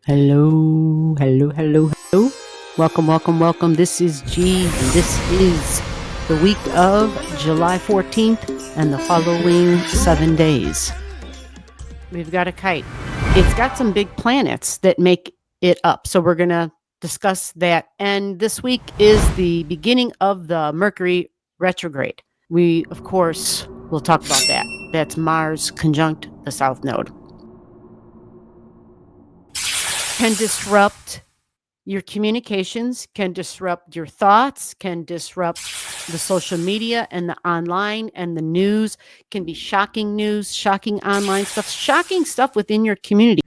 Hello, hello, hello, hello. Welcome, welcome, welcome. This is G. This is the week of July 14th and the following 7 days. We've got a kite. It's got some big planets that make it up. So we're going to discuss that. And this week is the beginning of the Mercury retrograde. We, of course, will talk about that. That's Mars conjunct the South Node. Can disrupt your communications, can disrupt your thoughts, can disrupt the social media and the online and the news. Can be shocking news, shocking online stuff, shocking stuff within your community.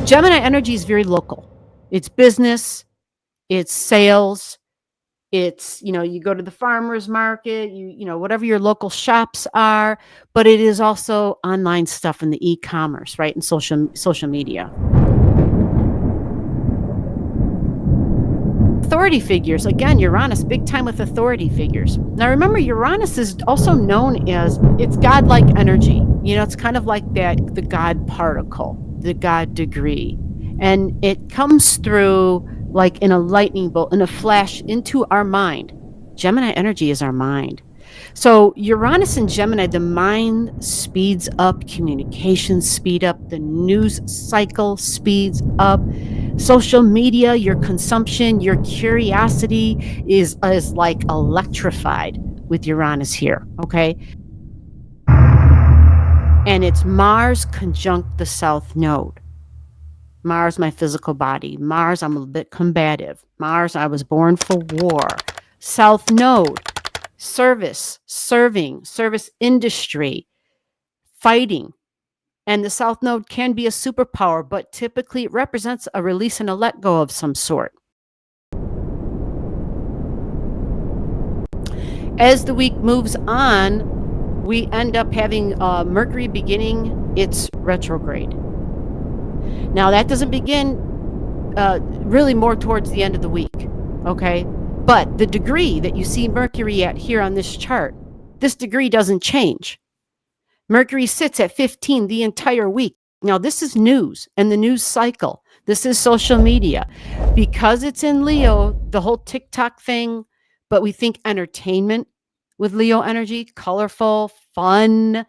Gemini energy is very local. It's business, it's sales, it's, you go to the farmer's market, whatever your local shops are, but it is also online stuff in the e-commerce, right? And social media. Authority figures. Again, Uranus, big time with authority figures. Now, remember, Uranus is also known as, it's godlike energy. It's kind of like the God particle, the God degree. And it comes through like in a lightning bolt, in a flash into our mind. Gemini energy is our mind. So Uranus and Gemini, the mind speeds up, communications speed up, the news cycle speeds up. Social media, your consumption, your curiosity is like electrified with Uranus here, okay? And it's Mars conjunct the South Node. Mars, my physical body. Mars, I'm a bit combative. Mars, I was born for war. South Node, service, serving, service industry, fighting. And the South Node can be a superpower, but typically it represents a release and a let go of some sort. As the week moves on, we end up having Mercury beginning its retrograde. Now, that doesn't begin really more towards the end of the week, okay? But the degree that you see Mercury at here on this chart, this degree doesn't change. Mercury sits at 15 the entire week. Now, this is news and the news cycle. This is social media. Because it's in Leo, the whole TikTok thing, but we think entertainment with Leo energy, colorful, fun,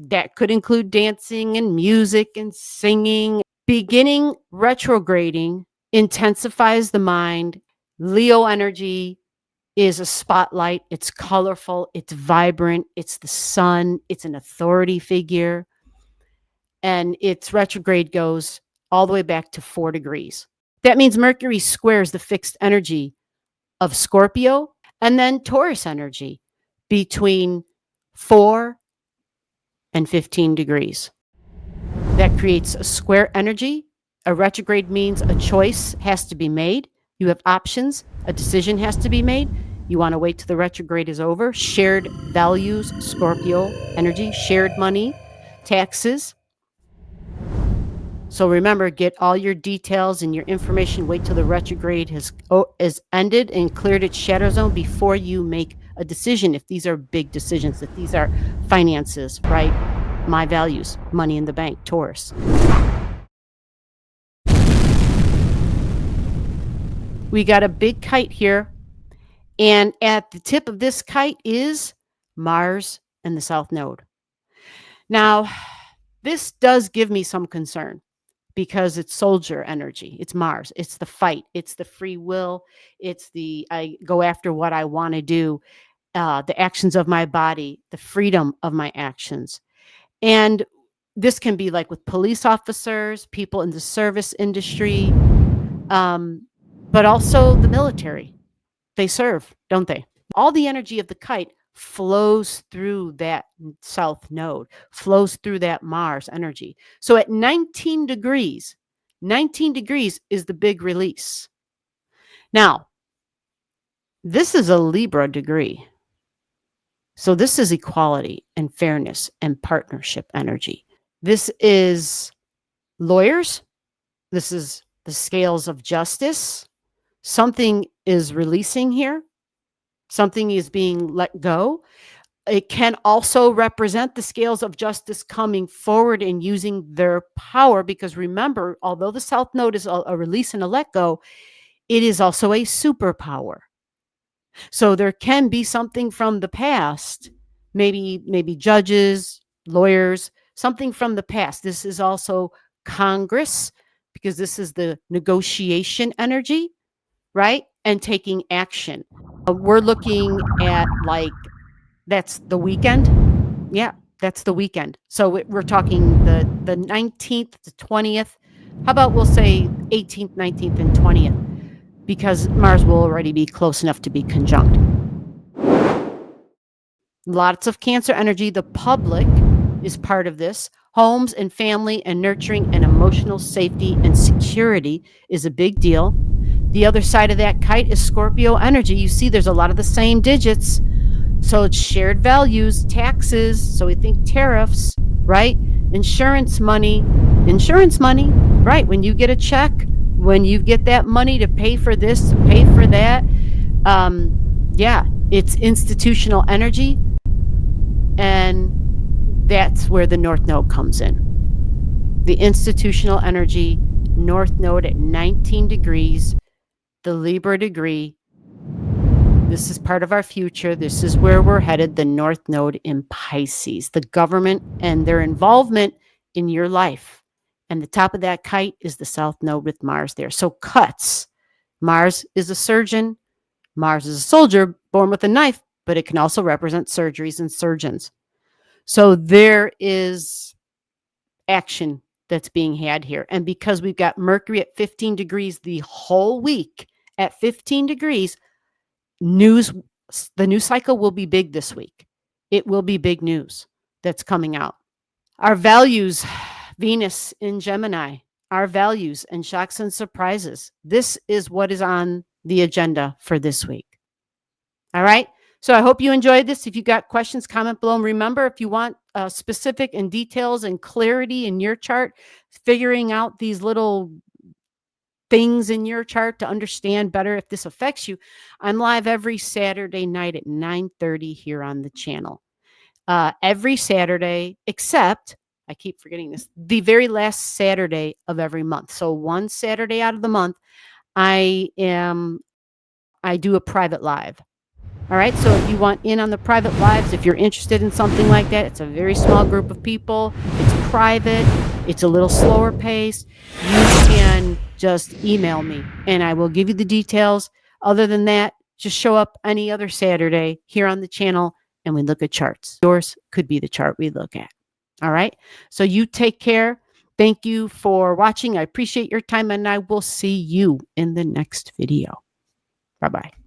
that could include dancing and music and singing. Beginning retrograding intensifies the mind. Leo energy is a spotlight. It's colorful. It's vibrant. It's the sun. It's an authority figure. And its retrograde goes all the way back to 4 degrees. That means Mercury squares the fixed energy of Scorpio and then Taurus energy between 4 and 15 degrees. That creates a square energy. A retrograde means a choice has to be made. You have options. A decision has to be made. You want to wait till the retrograde is over. Shared values, Scorpio energy, shared money, taxes. So remember, get all your details and your information. Wait till the retrograde has ended and cleared its shadow zone before you make a decision. If these are big decisions, if these are finances, right? My values, money in the bank, Taurus. We got a big kite here. And at the tip of this kite is Mars and the South Node. Now, this does give me some concern because it's soldier energy. It's Mars. It's the fight. It's the free will. It's the I go after what I want to do, the actions of my body, the freedom of my actions. And this can be like with police officers, people in the service industry, but also the military. They serve, don't they? All the energy of the kite flows through that South Node, flows through that Mars energy. So at 19 degrees is the big release. Now, this is a Libra degree. So this is equality and fairness and partnership energy. This is lawyers. This is the scales of justice. Something is releasing here. Something is being let go. It can also represent the scales of justice coming forward and using their power, because remember, although the South Node is a release and a let go, it is also a superpower. So there can be something from the past, maybe judges, lawyers, something from the past. This is also Congress, because this is the negotiation energy, right? And taking action. We're looking at, like, that's the weekend. Yeah, that's the weekend. So we're talking the 19th to 20th. How about we'll say 18th, 19th, and 20th, because Mars will already be close enough to be conjunct. Lots of Cancer energy. The public is part of this. Homes and family and nurturing and emotional safety and security is a big deal. The other side of that kite is Scorpio energy. You see, there's a lot of the same digits. So it's shared values, taxes. So we think tariffs, right? Insurance money, right? When you get a check, when you get that money to pay for this, to pay for that, yeah, it's institutional energy. And that's where the North Node comes in. The institutional energy, North Node at 19 degrees, the Libra degree. This is part of our future. This is where we're headed, the North Node in Pisces, the government and their involvement in your life. And the top of that kite is the South Node with Mars there. So cuts. Mars is a surgeon. Mars is a soldier born with a knife, but it can also represent surgeries and surgeons. So there is action that's being had here. And because we've got Mercury at 15 degrees the whole week, at 15 degrees, the news cycle will be big this week. It will be big news that's coming out. Our values, Venus in Gemini, our values and shocks and surprises. This is what is on the agenda for this week. All right. So I hope you enjoyed this. If you got questions, comment below. And remember, if you want specific and details and clarity in your chart, figuring out these little things in your chart to understand better if this affects you, I'm live every Saturday night at 9:30 here on the channel. Every Saturday, except, I keep forgetting this, the very last Saturday of every month. So one Saturday out of the month, I do a private live. All right. So if you want in on the private lives, if you're interested in something like that, it's a very small group of people. It's private. It's a little slower paced. You can just email me and I will give you the details. Other than that, just show up any other Saturday here on the channel and we look at charts. Yours could be the chart we look at. All right. So you take care. Thank you for watching. I appreciate your time and I will see you in the next video. Bye-bye.